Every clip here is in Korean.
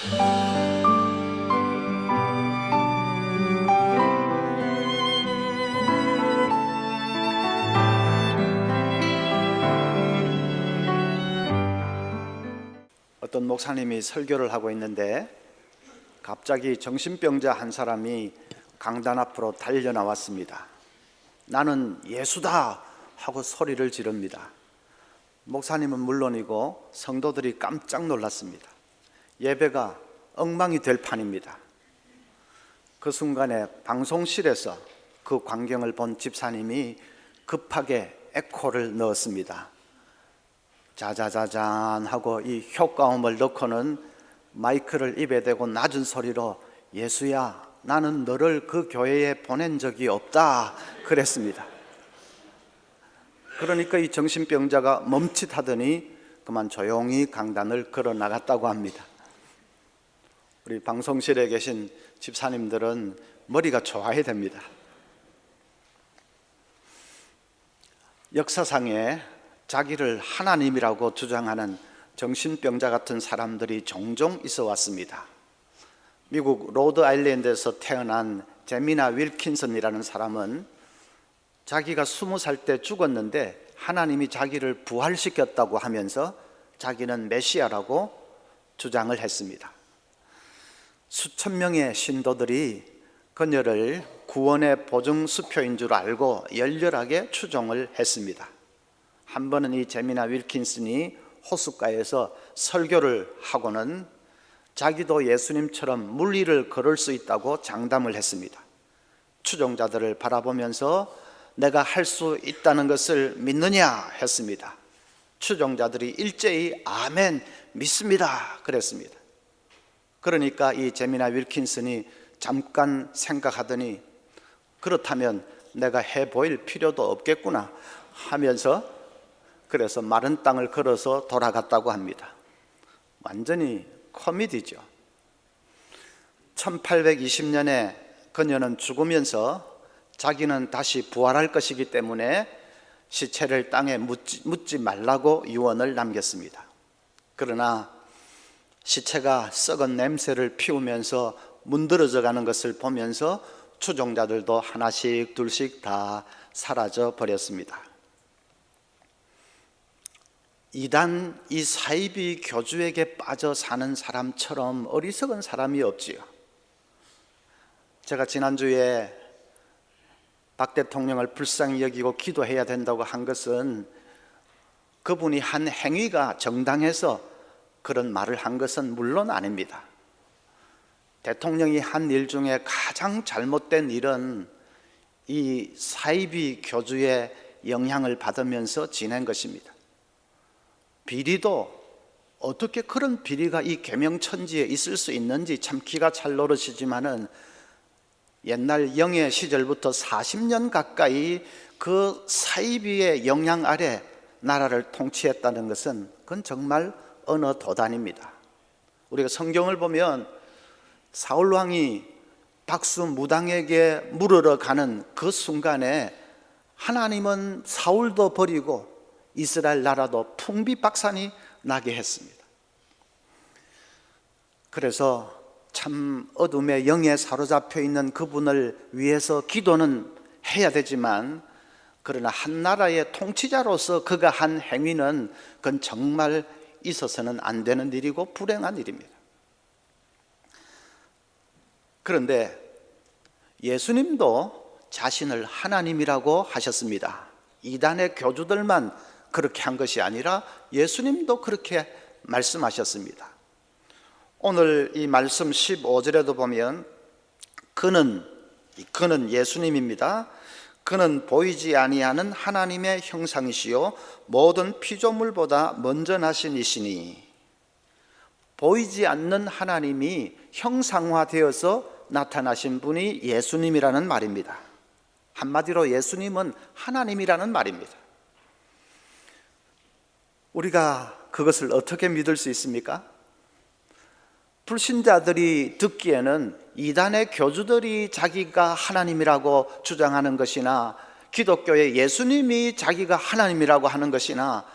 어떤 목사님이 설교를 하고 있는데 갑자기 정신병자 한 사람이 강단 앞으로 달려 나왔습니다. 나는 예수다 하고 소리를 지릅니다. 목사님은 물론이고 성도들이 깜짝 놀랐습니다. 예배가 엉망이 될 판입니다. 그 순간에 방송실에서 그 광경을 본 집사님이 급하게 에코를 넣었습니다. 자자자잔 하고 이 효과음을 넣고는 마이크를 입에 대고 낮은 소리로 예수야, 나는 너를 그 교회에 보낸 적이 없다 그랬습니다. 그러니까 이 정신병자가 멈칫하더니 그만 조용히 강단을 걸어 나갔다고 합니다. 우리 방송실에 계신 집사님들은 머리가 좋아야 됩니다. 역사상에 자기를 하나님이라고 주장하는 정신병자 같은 사람들이 종종 있어 왔습니다. 미국 로드 아일랜드에서 태어난 제미나 윌킨슨이라는 사람은 자기가 20살 때 죽었는데 하나님이 자기를 부활시켰다고 하면서 자기는 메시아라고 주장을 했습니다. 수천 명의 신도들이 그녀를 구원의 보증수표인 줄 알고 열렬하게 추종을 했습니다. 한 번은 이 제미나 윌킨슨이 호숫가에서 설교를 하고는 자기도 예수님처럼 물리를 걸을 수 있다고 장담을 했습니다. 추종자들을 바라보면서 내가 할 수 있다는 것을 믿느냐 했습니다. 추종자들이 일제히 아멘 믿습니다 그랬습니다. 그러니까 이 제미나 윌킨슨이 잠깐 생각하더니 그렇다면 내가 해 보일 필요도 없겠구나 하면서 그래서 마른 땅을 걸어서 돌아갔다고 합니다. 완전히 코미디죠. 1820년에 그녀는 죽으면서 자기는 다시 부활할 것이기 때문에 시체를 땅에 묻지 말라고 유언을 남겼습니다. 그러나 시체가 썩은 냄새를 피우면서 문드러져 가는 것을 보면서 추종자들도 하나씩 둘씩 다 사라져 버렸습니다. 이단 이 사이비 교주에게 빠져 사는 사람처럼 어리석은 사람이 없지요. 제가 지난주에 박 대통령을 불쌍히 여기고 기도해야 된다고 한 것은 그분이 한 행위가 정당해서 그런 말을 한 것은 물론 아닙니다. 대통령이 한 일 중에 가장 잘못된 일은 이 사이비 교주의 영향을 받으면서 지낸 것입니다. 비리도 어떻게 그런 비리가 이 계명천지에 있을 수 있는지 참 기가 찰 노릇이지만은 옛날 영예 시절부터 40년 가까이 그 사이비의 영향 아래 나라를 통치했다는 것은 그건 정말 어느 도단입니다. 우리가 성경을 보면 사울 왕이 박수 무당에게 물으러 가는 그 순간에 하나님은 사울도 버리고 이스라엘 나라도 풍비박산이 나게 했습니다. 그래서 참 어둠의 영에 사로잡혀 있는 그분을 위해서 기도는 해야 되지만 그러나 한 나라의 통치자로서 그가 한 행위는 그건 정말 있어서는 안 되는 일이고 불행한 일입니다. 그런데 예수님도 자신을 하나님이라고 하셨습니다. 이단의 교주들만 그렇게 한 것이 아니라 예수님도 그렇게 말씀하셨습니다. 오늘 이 말씀 15절에도 보면 그는 예수님입니다. 그는 보이지 아니하는 하나님의 형상이시요 모든 피조물보다 먼저 나신 이시니, 보이지 않는 하나님이 형상화되어서 나타나신 분이 예수님이라는 말입니다. 한마디로 예수님은 하나님이라는 말입니다. 우리가 그것을 어떻게 믿을 수 있습니까? 불신자들이 듣기에는 이단의 교주들이 자기가 하나님이라고 주장하는 것이나 기독교의 예수님이 자기가 하나님이라고 하는 것이나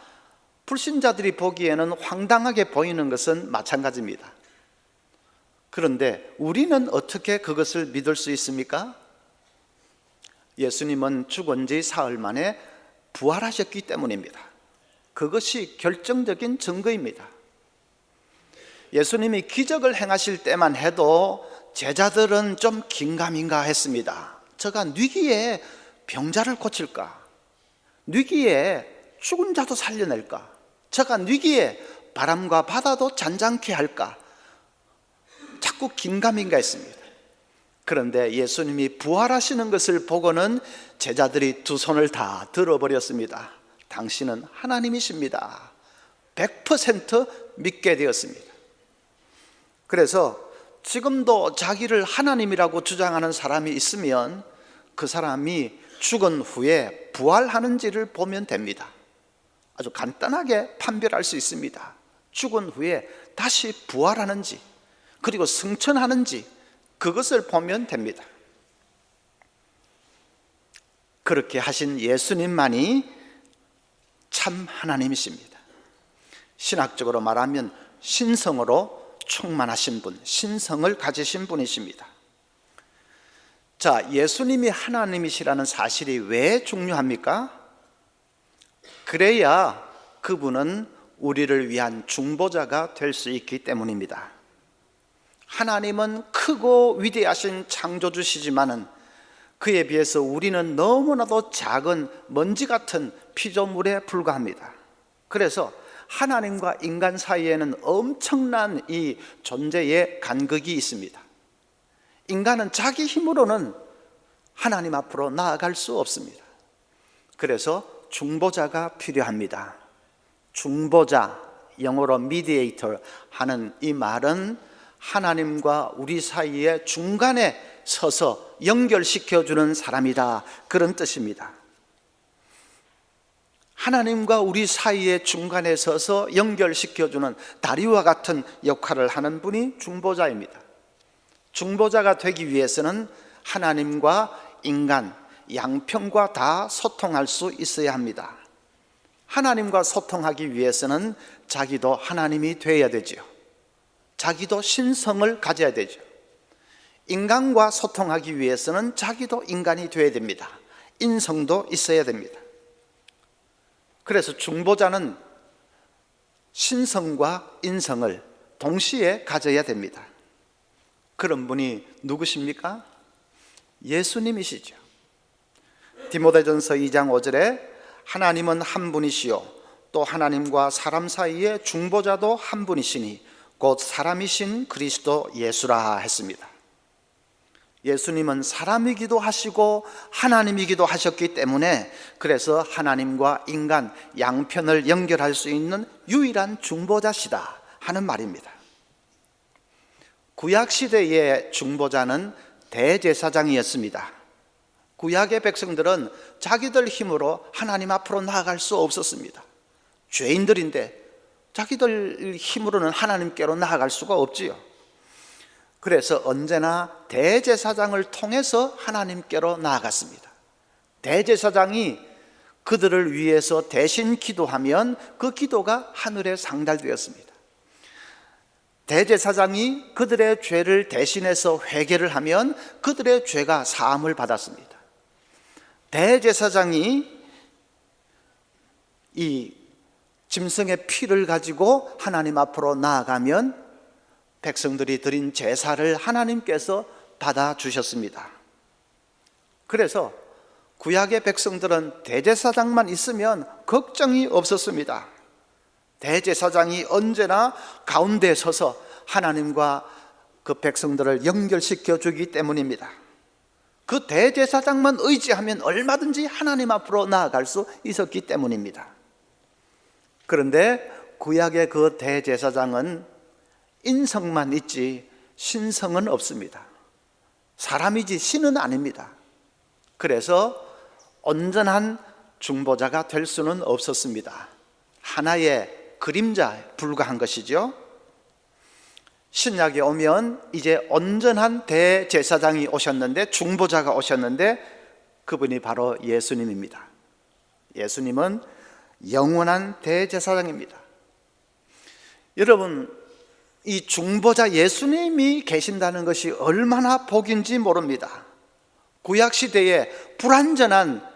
불신자들이 보기에는 황당하게 보이는 것은 마찬가지입니다. 그런데 우리는 어떻게 그것을 믿을 수 있습니까? 예수님은 죽은 지 사흘 만에 부활하셨기 때문입니다. 그것이 결정적인 증거입니다. 예수님이 기적을 행하실 때만 해도 제자들은 좀 긴가민가 했습니다. 저가 뉘기에 병자를 고칠까? 뉘기에 죽은 자도 살려낼까? 저가 뉘기에 바람과 바다도 잔잔케 할까? 자꾸 긴가민가 했습니다. 그런데 예수님이 부활하시는 것을 보고는 제자들이 두 손을 다 들어버렸습니다. 당신은 하나님이십니다. 100% 믿게 되었습니다. 그래서 지금도 자기를 하나님이라고 주장하는 사람이 있으면 그 사람이 죽은 후에 부활하는지를 보면 됩니다. 아주 간단하게 판별할 수 있습니다. 죽은 후에 다시 부활하는지, 그리고 승천하는지, 그것을 보면 됩니다. 그렇게 하신 예수님만이 참 하나님이십니다. 신학적으로 말하면 신성으로 충만하신 분, 신성을 가지신 분이십니다. 자, 예수님이 하나님이시라는 사실이 왜 중요합니까? 그래야 그분은 우리를 위한 중보자가 될 수 있기 때문입니다. 하나님은 크고 위대하신 창조주시지만은 그에 비해서 우리는 너무나도 작은 먼지 같은 피조물에 불과합니다. 그래서 하나님과 인간 사이에는 엄청난 이 존재의 간극이 있습니다. 인간은 자기 힘으로는 하나님 앞으로 나아갈 수 없습니다. 그래서 중보자가 필요합니다. 중보자, 영어로 mediator 하는 이 말은 하나님과 우리 사이의 중간에 서서 연결시켜주는 사람이다, 그런 뜻입니다. 하나님과 우리 사이의 중간에 서서 연결시켜주는 다리와 같은 역할을 하는 분이 중보자입니다. 중보자가 되기 위해서는 하나님과 인간, 양편과 다 소통할 수 있어야 합니다. 하나님과 소통하기 위해서는 자기도 하나님이 되어야 되죠. 자기도 신성을 가져야 되죠. 인간과 소통하기 위해서는 자기도 인간이 되어야 됩니다. 인성도 있어야 됩니다. 그래서 중보자는 신성과 인성을 동시에 가져야 됩니다. 그런 분이 누구십니까? 예수님이시죠. 디모데전서 2장 5절에 하나님은 한 분이시요 또 하나님과 사람 사이의 중보자도 한 분이시니 곧 사람이신 그리스도 예수라 했습니다. 예수님은 사람이기도 하시고 하나님이기도 하셨기 때문에 그래서 하나님과 인간 양편을 연결할 수 있는 유일한 중보자시다 하는 말입니다. 구약시대의 중보자는 대제사장이었습니다. 구약의 백성들은 자기들 힘으로 하나님 앞으로 나아갈 수 없었습니다. 죄인들인데 자기들 힘으로는 하나님께로 나아갈 수가 없지요. 그래서 언제나 대제사장을 통해서 하나님께로 나아갔습니다. 대제사장이 그들을 위해서 대신 기도하면 그 기도가 하늘에 상달되었습니다. 대제사장이 그들의 죄를 대신해서 회개를 하면 그들의 죄가 사함을 받았습니다. 대제사장이 이 짐승의 피를 가지고 하나님 앞으로 나아가면 백성들이 드린 제사를 하나님께서 받아주셨습니다. 그래서 구약의 백성들은 대제사장만 있으면 걱정이 없었습니다. 대제사장이 언제나 가운데 서서 하나님과 그 백성들을 연결시켜 주기 때문입니다. 그 대제사장만 의지하면 얼마든지 하나님 앞으로 나아갈 수 있었기 때문입니다. 그런데 구약의 그 대제사장은 인성만 있지 신성은 없습니다. 사람이지 신은 아닙니다. 그래서 온전한 중보자가 될 수는 없었습니다. 하나의 그림자에 불과한 것이죠. 신약에 오면 이제 온전한 대제사장이 오셨는데, 중보자가 오셨는데 그분이 바로 예수님입니다. 예수님은 영원한 대제사장입니다. 여러분, 이 중보자 예수님이 계신다는 것이 얼마나 복인지 모릅니다. 구약시대에 불완전한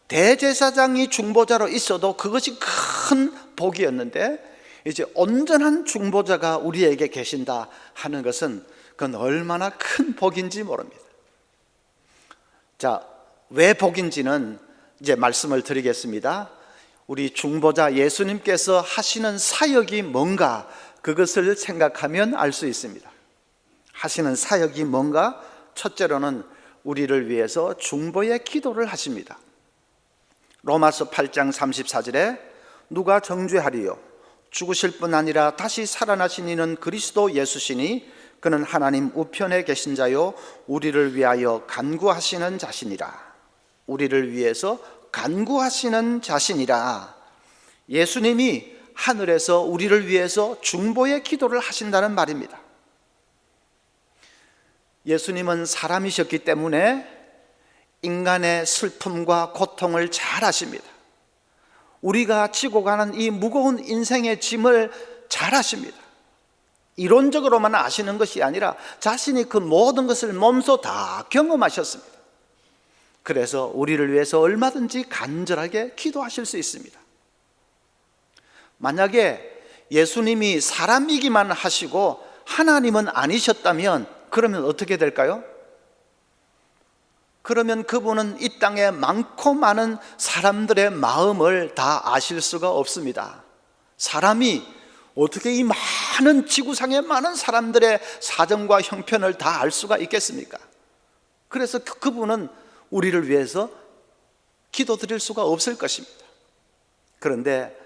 대제사장이 중보자로 있어도 그것이 큰 복이었는데, 이제 온전한 중보자가 우리에게 계신다 하는 것은 그건 얼마나 큰 복인지 모릅니다. 자, 왜 복인지는 이제 말씀을 드리겠습니다. 우리 중보자 예수님께서 하시는 사역이 뭔가, 그것을 생각하면 알 수 있습니다. 하시는 사역이 뭔가? 첫째로는 우리를 위해서 중보의 기도를 하십니다. 로마서 8장 34절에 누가 정죄하리요? 죽으실 뿐 아니라 다시 살아나신 이는 그리스도 예수시니 그는 하나님 우편에 계신 자요 우리를 위하여 간구하시는 자신이라. 우리를 위해서 간구하시는 자신이라. 예수님이 하늘에서 우리를 위해서 중보의 기도를 하신다는 말입니다. 예수님은 사람이셨기 때문에 인간의 슬픔과 고통을 잘 아십니다. 우리가 지고 가는 이 무거운 인생의 짐을 잘 아십니다. 이론적으로만 아시는 것이 아니라 자신이 그 모든 것을 몸소 다 경험하셨습니다. 그래서 우리를 위해서 얼마든지 간절하게 기도하실 수 있습니다. 만약에 예수님이 사람이기만 하시고 하나님은 아니셨다면 그러면 어떻게 될까요? 그러면 그분은 이 땅에 많고 많은 사람들의 마음을 다 아실 수가 없습니다. 사람이 어떻게 이 많은 지구상의 많은 사람들의 사정과 형편을 다 알 수가 있겠습니까? 그래서 그분은 우리를 위해서 기도드릴 수가 없을 것입니다. 그런데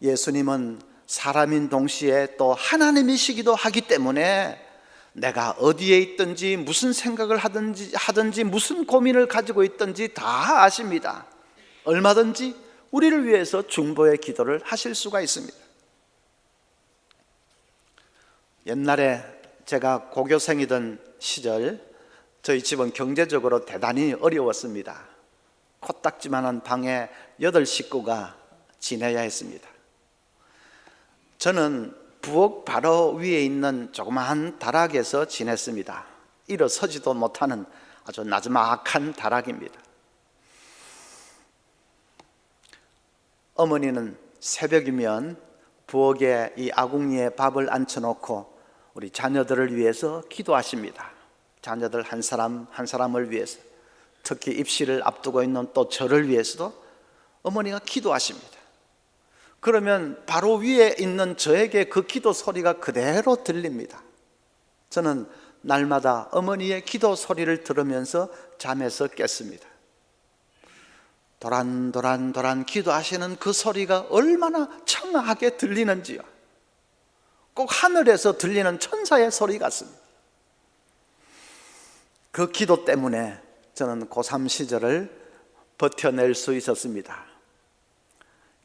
예수님은 사람인 동시에 또 하나님이시기도 하기 때문에 내가 어디에 있든지 무슨 생각을 하든지 무슨 고민을 가지고 있든지 다 아십니다. 얼마든지 우리를 위해서 중보의 기도를 하실 수가 있습니다. 옛날에 제가 고교생이던 시절 저희 집은 경제적으로 대단히 어려웠습니다. 코딱지만한 방에 8식구가 지내야 했습니다. 저는 부엌 바로 위에 있는 조그마한 다락에서 지냈습니다. 일어서지도 못하는 아주 나지막한 다락입니다. 어머니는 새벽이면 부엌에 이 아궁이에 밥을 앉혀놓고 우리 자녀들을 위해서 기도하십니다. 자녀들 한 사람 한 사람을 위해서, 특히 입시를 앞두고 있는 또 저를 위해서도 어머니가 기도하십니다. 그러면 바로 위에 있는 저에게 그 기도 소리가 그대로 들립니다. 저는 날마다 어머니의 기도 소리를 들으면서 잠에서 깼습니다. 도란도란 기도하시는 그 소리가 얼마나 청아하게 들리는지요. 꼭 하늘에서 들리는 천사의 소리 같습니다. 그 기도 때문에 저는 고3 시절을 버텨낼 수 있었습니다.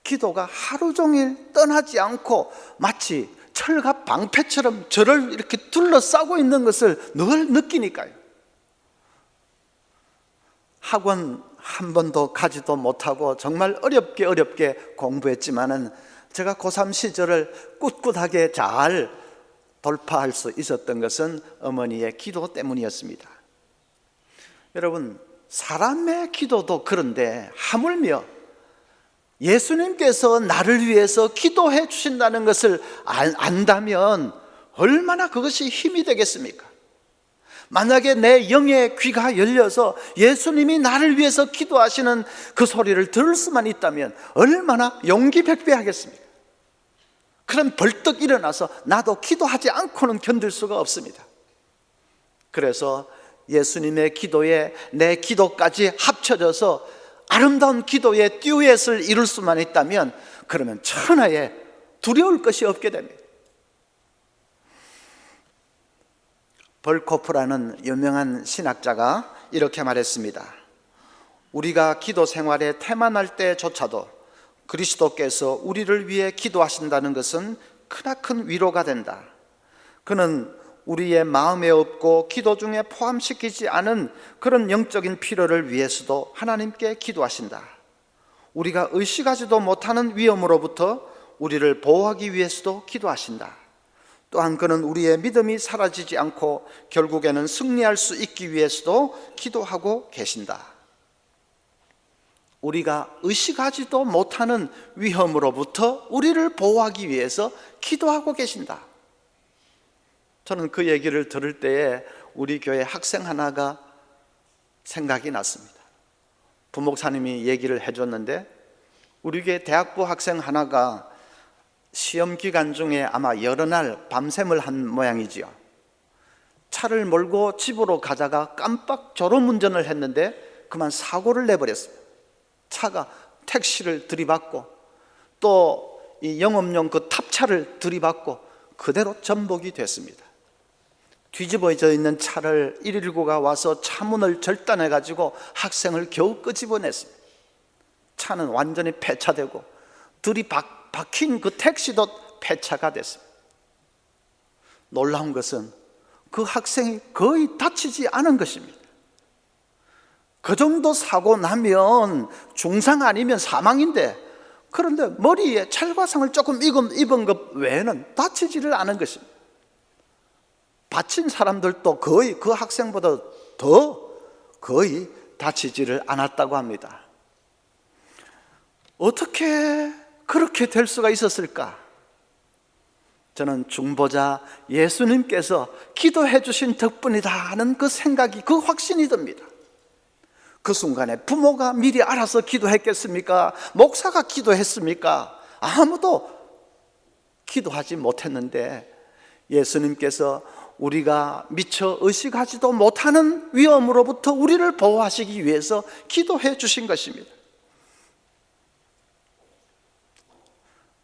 기도가 하루 종일 떠나지 않고 마치 철갑 방패처럼 저를 이렇게 둘러싸고 있는 것을 늘 느끼니까요. 학원 한 번도 가지도 못하고 정말 어렵게 공부했지만은 제가 고3 시절을 꿋꿋하게 잘 돌파할 수 있었던 것은 어머니의 기도 때문이었습니다. 여러분, 사람의 기도도 그런데 하물며 예수님께서 나를 위해서 기도해 주신다는 것을 안다면 얼마나 그것이 힘이 되겠습니까? 만약에 내 영의 귀가 열려서 예수님이 나를 위해서 기도하시는 그 소리를 들을 수만 있다면 얼마나 용기백배하겠습니까? 그럼 벌떡 일어나서 나도 기도하지 않고는 견딜 수가 없습니다. 그래서 예수님의 기도에 내 기도까지 합쳐져서 아름다운 기도의 듀엣을 이룰 수만 있다면 그러면 천하에 두려울 것이 없게 됩니다. 벌코프라는 유명한 신학자가 이렇게 말했습니다. 우리가 기도 생활에 태만할 때조차도 그리스도께서 우리를 위해 기도하신다는 것은 크나큰 위로가 된다. 그는 우리의 마음에 없고 기도 중에 포함시키지 않은 그런 영적인 필요를 위해서도 하나님께 기도하신다. 우리가 의식하지도 못하는 위험으로부터 우리를 보호하기 위해서도 기도하신다. 또한 그는 우리의 믿음이 사라지지 않고 결국에는 승리할 수 있기 위해서도 기도하고 계신다. 우리가 의식하지도 못하는 위험으로부터 우리를 보호하기 위해서 기도하고 계신다. 저는 그 얘기를 들을 때에 우리 교회 학생 하나가 생각이 났습니다. 부목사님이 얘기를 해줬는데, 우리 교회 대학부 학생 하나가 시험 기간 중에 아마 여러 날 밤샘을 한 모양이지요. 차를 몰고 집으로 가다가 깜빡 졸음운전을 했는데 그만 사고를 내버렸습니다. 차가 택시를 들이받고 또 이 영업용 그 탑차를 들이받고 그대로 전복이 됐습니다. 뒤집어져 있는 차를 119가 와서 차문을 절단해 가지고 학생을 겨우 끄집어냈습니다. 차는 완전히 폐차되고 들이박힌 그 택시도 폐차가 됐습니다. 놀라운 것은 그 학생이 거의 다치지 않은 것입니다. 그 정도 사고 나면 중상 아니면 사망인데, 그런데 머리에 찰과상을 조금 입은 것 외에는 다치지를 않은 것입니다. 다친 사람들도 거의 그 학생보다 더 거의 다치지를 않았다고 합니다. 어떻게 그렇게 될 수가 있었을까? 저는 중보자 예수님께서 기도해 주신 덕분이다 하는 그 생각이, 그 확신이 듭니다. 그 순간에 부모가 미리 알아서 기도했겠습니까? 목사가 기도했습니까? 아무도 기도하지 못했는데 예수님께서 우리가 미처 의식하지도 못하는 위험으로부터 우리를 보호하시기 위해서 기도해 주신 것입니다.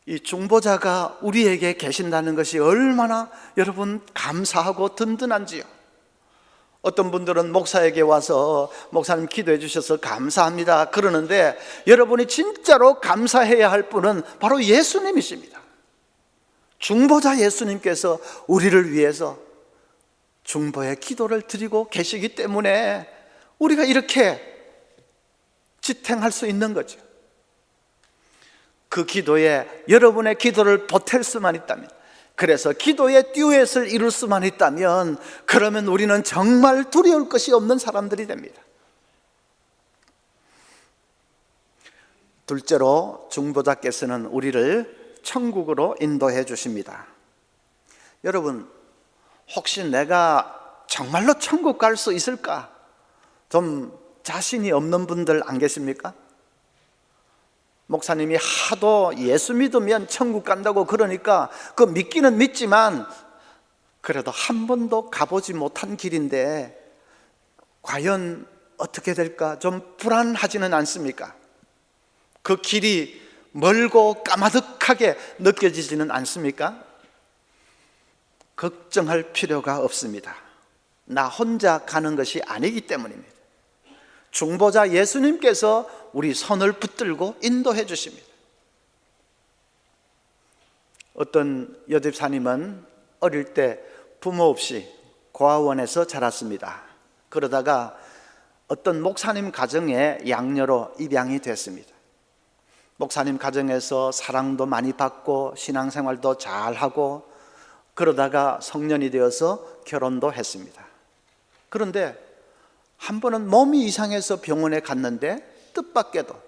이 중보자가 우리에게 계신다는 것이 얼마나 여러분 감사하고 든든한지요. 어떤 분들은 목사에게 와서 목사님 기도해 주셔서 감사합니다 그러는데, 여러분이 진짜로 감사해야 할 분은 바로 예수님이십니다. 중보자 예수님께서 우리를 위해서 중보의 기도를 드리고 계시기 때문에 우리가 이렇게 지탱할 수 있는 거죠. 그 기도에 여러분의 기도를 보탤 수만 있다면, 그래서 기도의 듀엣을 이룰 수만 있다면, 그러면 우리는 정말 두려울 것이 없는 사람들이 됩니다. 둘째로 중보자께서는 우리를 천국으로 인도해 주십니다. 여러분, 혹시 내가 정말로 천국 갈 수 있을까? 좀 자신이 없는 분들 안 계십니까? 목사님이 하도 예수 믿으면 천국 간다고 그러니까 그 믿기는 믿지만 그래도 한 번도 가보지 못한 길인데 과연 어떻게 될까 좀 불안하지는 않습니까? 그 길이 멀고 까마득하게 느껴지지는 않습니까? 걱정할 필요가 없습니다. 나 혼자 가는 것이 아니기 때문입니다. 중보자 예수님께서 우리 손을 붙들고 인도해 주십니다. 어떤 여집사님은 어릴 때 부모 없이 고아원에서 자랐습니다. 그러다가 어떤 목사님 가정에 양녀로 입양이 됐습니다. 목사님 가정에서 사랑도 많이 받고 신앙생활도 잘하고 그러다가 성년이 되어서 결혼도 했습니다. 그런데 한 번은 몸이 이상해서 병원에 갔는데 뜻밖에도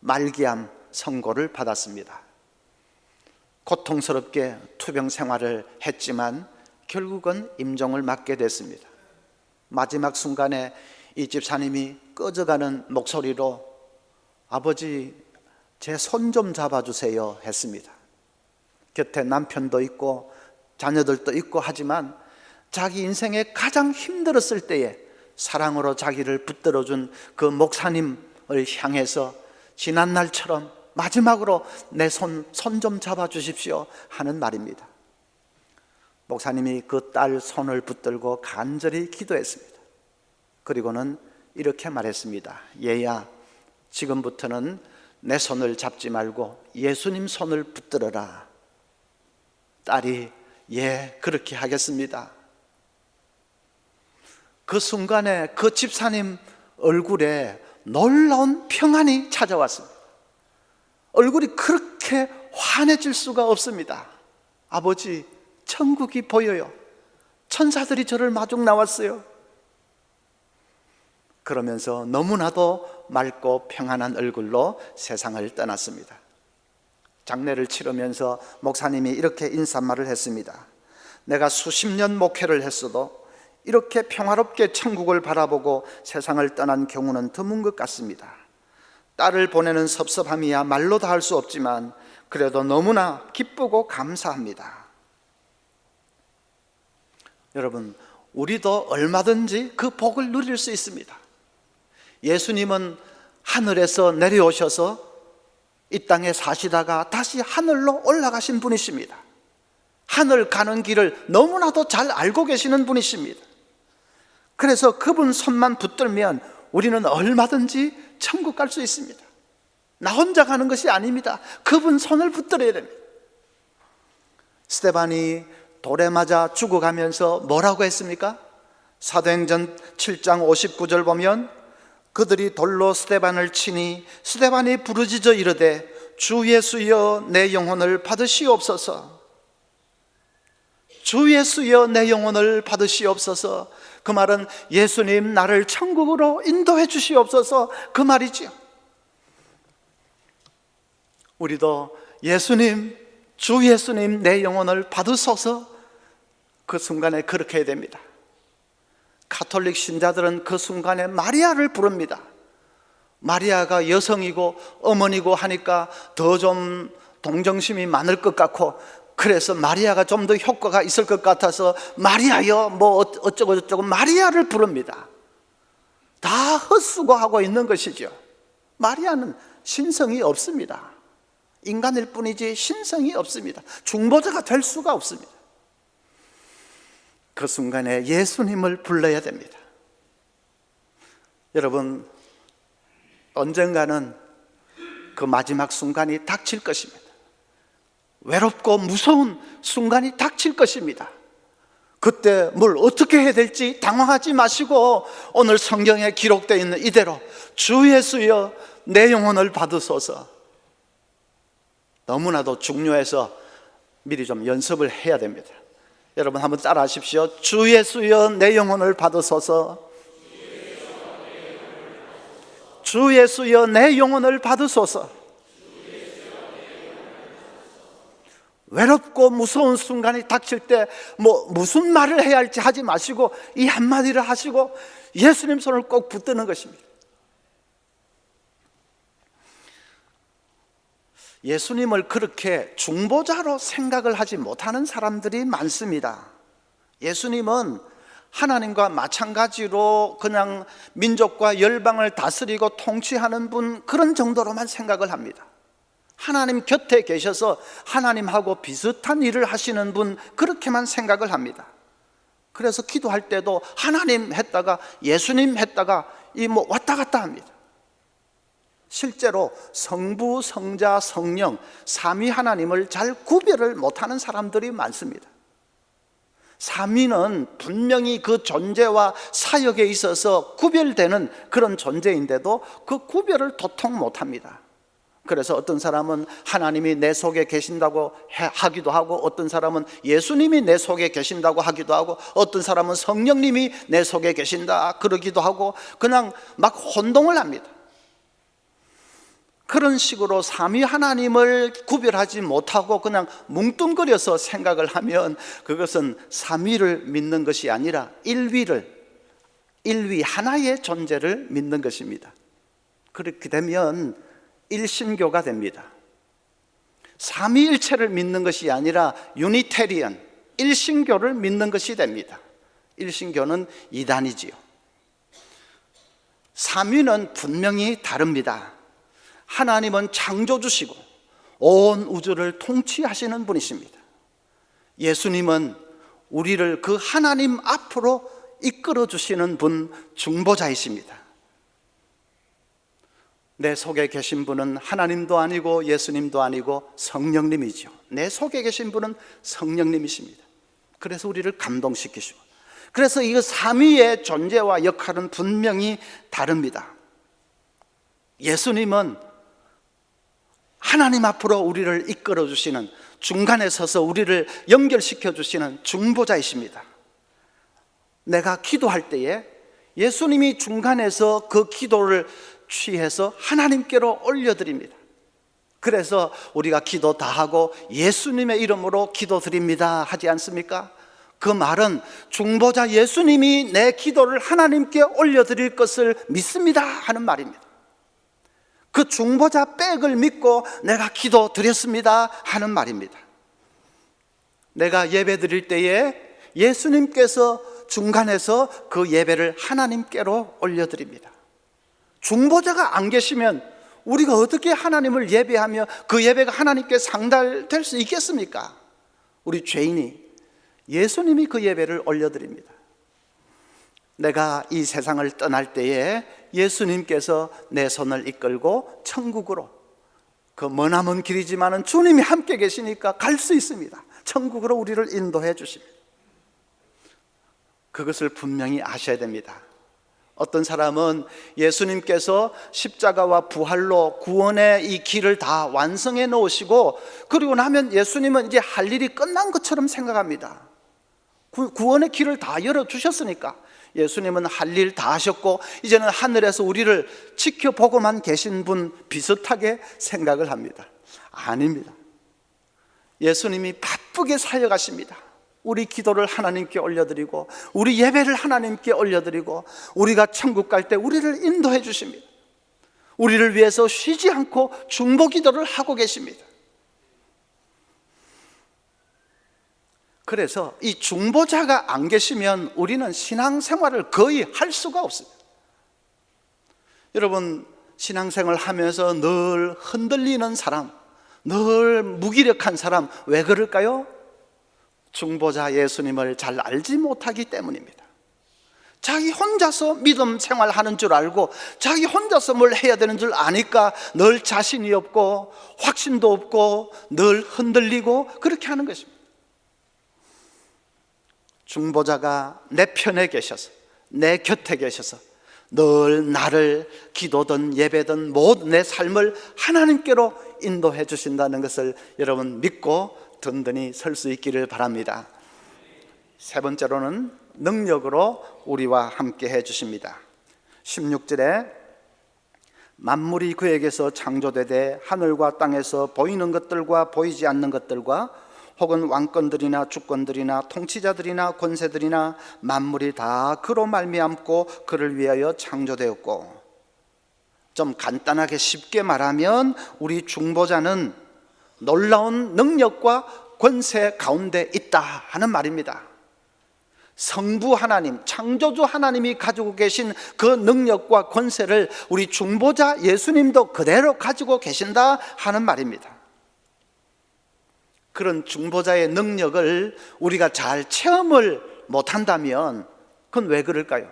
말기암 선고를 받았습니다. 고통스럽게 투병 생활을 했지만 결국은 임종을 맞게 됐습니다. 마지막 순간에 이 집사님이 꺼져가는 목소리로 아버지 제 손 좀 잡아주세요 했습니다. 곁에 남편도 있고 자녀들도 있고 하지만 자기 인생에 가장 힘들었을 때에 사랑으로 자기를 붙들어준 그 목사님을 향해서 지난날처럼 마지막으로 내 손 좀 잡아주십시오 하는 말입니다. 목사님이 그 딸 손을 붙들고 간절히 기도했습니다. 그리고는 이렇게 말했습니다. 얘야, 지금부터는 내 손을 잡지 말고 예수님 손을 붙들어라. 딸이 예, 그렇게 하겠습니다. 그 순간에 그 집사님 얼굴에 놀라운 평안이 찾아왔습니다. 얼굴이 그렇게 환해질 수가 없습니다. 아버지, 천국이 보여요. 천사들이 저를 마중 나왔어요. 그러면서 너무나도 맑고 평안한 얼굴로 세상을 떠났습니다. 장례를 치르면서 목사님이 이렇게 인사말을 했습니다. 내가 수십 년 목회를 했어도 이렇게 평화롭게 천국을 바라보고 세상을 떠난 경우는 드문 것 같습니다. 딸을 보내는 섭섭함이야 말로 다 할 수 없지만 그래도 너무나 기쁘고 감사합니다. 여러분, 우리도 얼마든지 그 복을 누릴 수 있습니다. 예수님은 하늘에서 내려오셔서 이 땅에 사시다가 다시 하늘로 올라가신 분이십니다. 하늘 가는 길을 너무나도 잘 알고 계시는 분이십니다. 그래서 그분 손만 붙들면 우리는 얼마든지 천국 갈 수 있습니다. 나 혼자 가는 것이 아닙니다. 그분 손을 붙들어야 됩니다. 스데반이 돌에 맞아 죽어가면서 뭐라고 했습니까? 사도행전 7장 59절 보면 그들이 돌로 스데반을 치니 스데반이 부르짖어 이르되 주 예수여 내 영혼을 받으시옵소서. 주 예수여 내 영혼을 받으시옵소서. 그 말은 예수님 나를 천국으로 인도해 주시옵소서, 그 말이지요. 우리도 예수님, 주 예수님 내 영혼을 받으소서, 그 순간에 그렇게 해야 됩니다. 가톨릭 신자들은 그 순간에 마리아를 부릅니다. 마리아가 여성이고 어머니고 하니까 더 좀 동정심이 많을 것 같고, 그래서 마리아가 좀 더 효과가 있을 것 같아서 마리아여 뭐 어쩌고 저쩌고 마리아를 부릅니다. 다 헛수고하고 있는 것이죠. 마리아는 신성이 없습니다. 인간일 뿐이지 신성이 없습니다. 중보자가 될 수가 없습니다. 그 순간에 예수님을 불러야 됩니다. 여러분, 언젠가는 그 마지막 순간이 닥칠 것입니다. 외롭고 무서운 순간이 닥칠 것입니다. 그때 뭘 어떻게 해야 될지 당황하지 마시고 오늘 성경에 기록되어 있는 이대로 주 예수여 내 영혼을 받으소서. 너무나도 중요해서 미리 좀 연습을 해야 됩니다. 여러분 한번 따라 하십시오. 주 예수여 내 영혼을 받으소서. 주 예수여 내 영혼을 받으소서. 외롭고 무서운 순간이 닥칠 때 무슨 말을 해야 할지 하지 마시고 이 한마디를 하시고 예수님 손을 꼭 붙드는 것입니다. 예수님을 그렇게 중보자로 생각을 하지 못하는 사람들이 많습니다. 예수님은 하나님과 마찬가지로 그냥 민족과 열방을 다스리고 통치하는 분, 그런 정도로만 생각을 합니다. 하나님 곁에 계셔서 하나님하고 비슷한 일을 하시는 분, 그렇게만 생각을 합니다. 그래서 기도할 때도 하나님 했다가 예수님 했다가 왔다 갔다 합니다. 실제로 성부, 성자, 성령 삼위 하나님을 잘 구별을 못하는 사람들이 많습니다. 삼위는 분명히 그 존재와 사역에 있어서 구별되는 그런 존재인데도 그 구별을 도통 못합니다. 그래서 어떤 사람은 하나님이 내 속에 계신다고 하기도 하고, 어떤 사람은 예수님이 내 속에 계신다고 하기도 하고, 어떤 사람은 성령님이 내 속에 계신다 그러기도 하고, 그냥 막 혼동을 합니다. 그런 식으로 삼위 하나님을 구별하지 못하고 그냥 뭉뚱그려서 생각을 하면 그것은 삼위를 믿는 것이 아니라 일위 하나의 존재를 믿는 것입니다. 그렇게 되면 일신교가 됩니다. 삼위일체를 믿는 것이 아니라 유니테리언, 일신교를 믿는 것이 됩니다. 일신교는 이단이지요. 삼위는 분명히 다릅니다. 하나님은 창조주시고 온 우주를 통치하시는 분이십니다. 예수님은 우리를 그 하나님 앞으로 이끌어 주시는 분, 중보자이십니다. 내 속에 계신 분은 하나님도 아니고 예수님도 아니고 성령님이죠. 내 속에 계신 분은 성령님이십니다. 그래서 우리를 감동시키시고, 그래서 이 삼위의 존재와 역할은 분명히 다릅니다. 예수님은 하나님 앞으로 우리를 이끌어 주시는, 중간에 서서 우리를 연결시켜 주시는 중보자이십니다. 내가 기도할 때에 예수님이 중간에서 그 기도를 취해서 하나님께로 올려드립니다. 그래서 우리가 기도 다 하고 예수님의 이름으로 기도드립니다 하지 않습니까? 그 말은 중보자 예수님이 내 기도를 하나님께 올려드릴 것을 믿습니다 하는 말입니다. 그 중보자 백을 믿고 내가 기도 드렸습니다 하는 말입니다. 내가 예배 드릴 때에 예수님께서 중간에서 그 예배를 하나님께로 올려드립니다. 중보자가 안 계시면 우리가 어떻게 하나님을 예배하며 그 예배가 하나님께 상달될 수 있겠습니까? 우리 죄인이 예수님이 그 예배를 올려드립니다. 내가 이 세상을 떠날 때에 예수님께서 내 손을 이끌고 천국으로, 그 머나먼 길이지만은 주님이 함께 계시니까 갈 수 있습니다. 천국으로 우리를 인도해 주십니다. 그것을 분명히 아셔야 됩니다. 어떤 사람은 예수님께서 십자가와 부활로 구원의 이 길을 다 완성해 놓으시고 그리고 나면 예수님은 이제 할 일이 끝난 것처럼 생각합니다. 구원의 길을 다 열어주셨으니까 예수님은 할 일 다 하셨고 이제는 하늘에서 우리를 지켜보고만 계신 분 비슷하게 생각을 합니다. 아닙니다. 예수님이 바쁘게 살려가십니다. 우리 기도를 하나님께 올려드리고 우리 예배를 하나님께 올려드리고 우리가 천국 갈 때 우리를 인도해 주십니다. 우리를 위해서 쉬지 않고 중보 기도를 하고 계십니다. 그래서 이 중보자가 안 계시면 우리는 신앙생활을 거의 할 수가 없습니다. 여러분, 신앙생활 하면서 늘 흔들리는 사람, 늘 무기력한 사람, 왜 그럴까요? 중보자 예수님을 잘 알지 못하기 때문입니다. 자기 혼자서 믿음 생활하는 줄 알고 자기 혼자서 뭘 해야 되는 줄 아니까 늘 자신이 없고 확신도 없고 늘 흔들리고 그렇게 하는 것입니다. 중보자가 내 편에 계셔서 내 곁에 계셔서 늘 나를 기도든 예배든 모든 내 삶을 하나님께로 인도해 주신다는 것을 여러분 믿고 든든히 설 수 있기를 바랍니다. 세 번째로는 능력으로 우리와 함께 해 주십니다. 16절에 만물이 그에게서 창조되되 하늘과 땅에서 보이는 것들과 보이지 않는 것들과 혹은 왕권들이나 주권들이나 통치자들이나 권세들이나 만물이 다 그로 말미암고 그를 위하여 창조되었고, 좀 간단하게 쉽게 말하면 우리 중보자는 놀라운 능력과 권세 가운데 있다 하는 말입니다. 성부 하나님, 창조주 하나님이 가지고 계신 그 능력과 권세를 우리 중보자 예수님도 그대로 가지고 계신다 하는 말입니다. 그런 중보자의 능력을 우리가 잘 체험을 못한다면 그건 왜 그럴까요?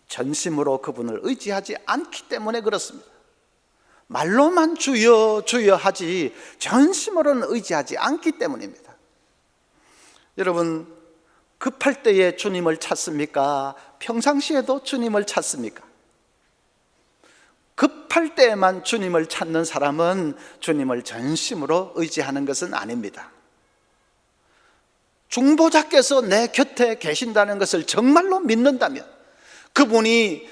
전심으로 그분을 의지하지 않기 때문에 그렇습니다. 말로만 주여 주여 하지 전심으로는 의지하지 않기 때문입니다. 여러분, 급할 때에 주님을 찾습니까? 평상시에도 주님을 찾습니까? 급할 때에만 주님을 찾는 사람은 주님을 전심으로 의지하는 것은 아닙니다. 중보자께서 내 곁에 계신다는 것을 정말로 믿는다면, 그분이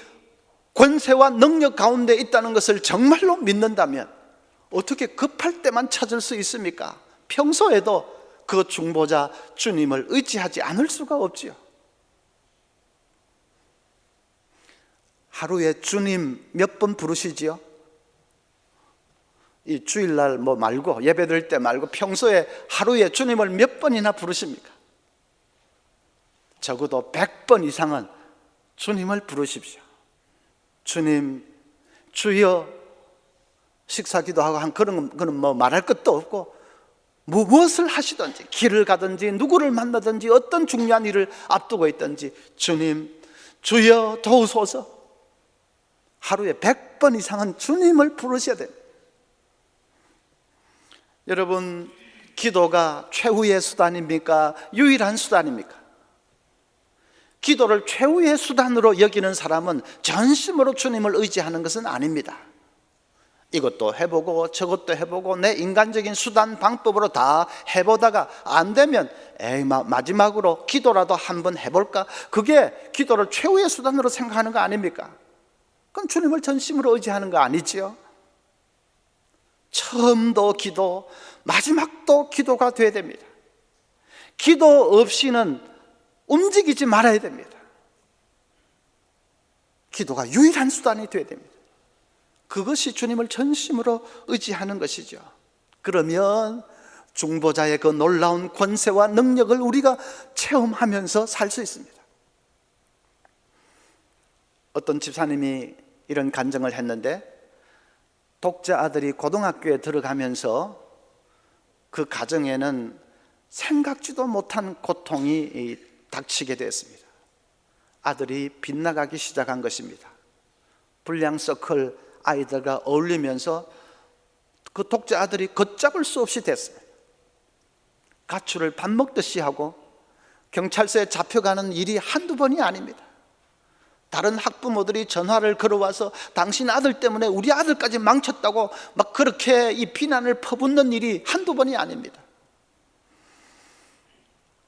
권세와 능력 가운데 있다는 것을 정말로 믿는다면 어떻게 급할 때만 찾을 수 있습니까? 평소에도 그 중보자 주님을 의지하지 않을 수가 없지요. 하루에 주님 몇 번 부르시지요? 이 주일날 말고 예배드릴 때 말고 평소에 하루에 주님을 몇 번이나 부르십니까? 적어도 100번 이상은 주님을 부르십시오. 주님, 주여, 식사기도 하고 한 그런 말할 것도 없고 무엇을 하시든지 길을 가든지 누구를 만나든지 어떤 중요한 일을 앞두고 있든지 주님, 주여 도우소서, 하루에 100번 이상은 주님을 부르셔야 됩니다. 여러분, 기도가 최후의 수단입니까? 유일한 수단입니까? 기도를 최후의 수단으로 여기는 사람은 전심으로 주님을 의지하는 것은 아닙니다. 이것도 해보고 저것도 해보고 내 인간적인 수단 방법으로 다 해보다가 안 되면 마지막으로 기도라도 한번 해볼까? 그게 기도를 최후의 수단으로 생각하는 거 아닙니까? 그럼 주님을 전심으로 의지하는 거 아니지요? 처음도 기도, 마지막도 기도가 돼야 됩니다. 기도 없이는 움직이지 말아야 됩니다. 기도가 유일한 수단이 돼야 됩니다. 그것이 주님을 전심으로 의지하는 것이죠. 그러면 중보자의 그 놀라운 권세와 능력을 우리가 체험하면서 살 수 있습니다. 어떤 집사님이 이런 간증을 했는데, 독자 아들이 고등학교에 들어가면서 그 가정에는 생각지도 못한 고통이 닥치게 되었습니다. 아들이 빗나가기 시작한 것입니다. 불량서클 아이들과 어울리면서 그 독자 아들이 걷잡을 수 없이 됐습니다. 가출을 밥 먹듯이 하고 경찰서에 잡혀가는 일이 한두 번이 아닙니다. 다른 학부모들이 전화를 걸어와서 당신 아들 때문에 우리 아들까지 망쳤다고 막 그렇게 이 비난을 퍼붓는 일이 한두 번이 아닙니다.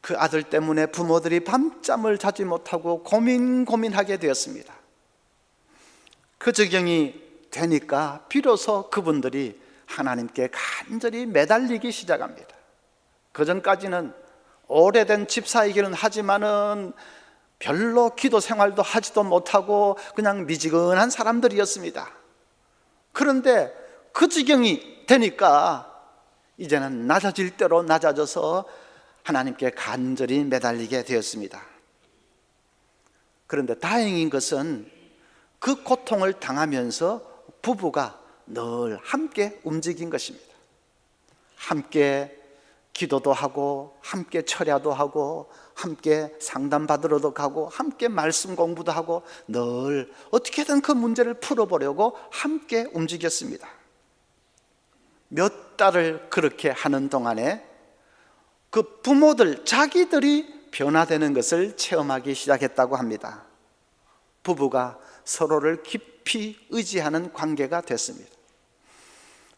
그 아들 때문에 부모들이 밤잠을 자지 못하고 고민하게 되었습니다. 그 지경이 되니까 비로소 그분들이 하나님께 간절히 매달리기 시작합니다. 그전까지는 오래된 집사이기는 하지만은 별로 기도 생활도 하지도 못하고 그냥 미지근한 사람들이었습니다. 그런데 그 지경이 되니까 이제는 낮아질 대로 낮아져서 하나님께 간절히 매달리게 되었습니다. 그런데 다행인 것은 그 고통을 당하면서 부부가 늘 함께 움직인 것입니다. 함께 기도도 하고 함께 철야도 하고 함께 상담받으러도 가고 함께 말씀 공부도 하고 늘 어떻게든 그 문제를 풀어보려고 함께 움직였습니다. 몇 달을 그렇게 하는 동안에 그 부모들 자기들이 변화되는 것을 체험하기 시작했다고 합니다. 부부가 서로를 깊이 의지하는 관계가 됐습니다.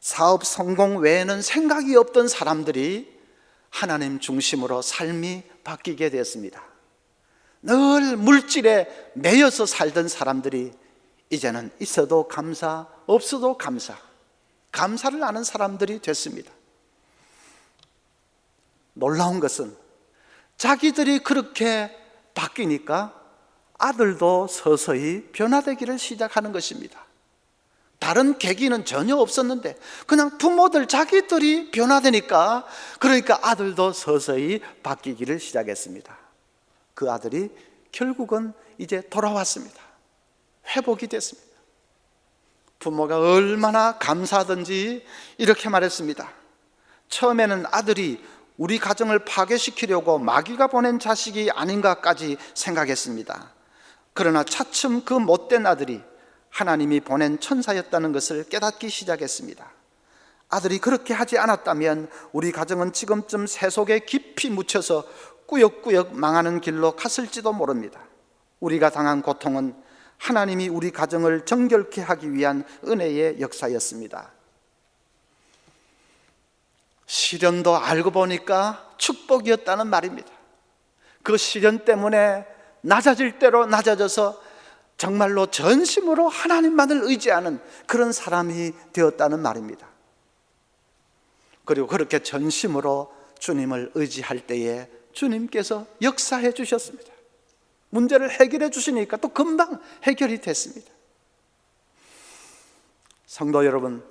사업 성공 외에는 생각이 없던 사람들이 하나님 중심으로 삶이 바뀌게 되었습니다. 늘 물질에 매여서 살던 사람들이 이제는 있어도 감사, 없어도 감사, 감사를 아는 사람들이 됐습니다. 놀라운 것은 자기들이 그렇게 바뀌니까 아들도 서서히 변화되기를 시작하는 것입니다. 다른 계기는 전혀 없었는데 그냥 부모들 자기들이 변화되니까, 그러니까 아들도 서서히 바뀌기를 시작했습니다. 그 아들이 결국은 이제 돌아왔습니다. 회복이 됐습니다. 부모가 얼마나 감사하든지 이렇게 말했습니다. 처음에는 아들이 우리 가정을 파괴시키려고 마귀가 보낸 자식이 아닌가까지 생각했습니다. 그러나 차츰 그 못된 아들이 하나님이 보낸 천사였다는 것을 깨닫기 시작했습니다. 아들이 그렇게 하지 않았다면 우리 가정은 지금쯤 새 속에 깊이 묻혀서 꾸역꾸역 망하는 길로 갔을지도 모릅니다. 우리가 당한 고통은 하나님이 우리 가정을 정결케 하기 위한 은혜의 역사였습니다. 시련도 알고 보니까 축복이었다는 말입니다. 그 시련 때문에 낮아질 대로 낮아져서 정말로 전심으로 하나님만을 의지하는 그런 사람이 되었다는 말입니다. 그리고 그렇게 전심으로 주님을 의지할 때에 주님께서 역사해 주셨습니다. 문제를 해결해 주시니까 또 금방 해결이 됐습니다. 성도 여러분,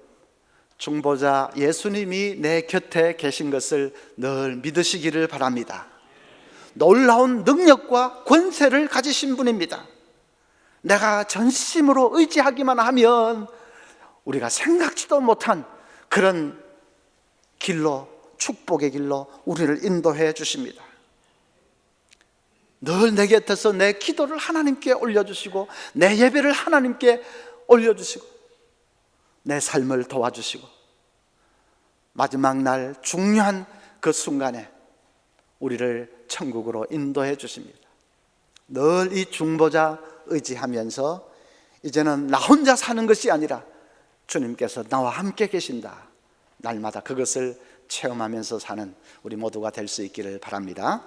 중보자 예수님이 내 곁에 계신 것을 늘 믿으시기를 바랍니다. 놀라운 능력과 권세를 가지신 분입니다. 내가 전심으로 의지하기만 하면 우리가 생각지도 못한 그런 길로, 축복의 길로 우리를 인도해 주십니다. 늘 내 곁에서 내 기도를 하나님께 올려주시고 내 예배를 하나님께 올려주시고 내 삶을 도와주시고 마지막 날 중요한 그 순간에 우리를 천국으로 인도해 주십니다. 늘 이 중보자 의지하면서 이제는 나 혼자 사는 것이 아니라 주님께서 나와 함께 계신다. 날마다 그것을 체험하면서 사는 우리 모두가 될 수 있기를 바랍니다.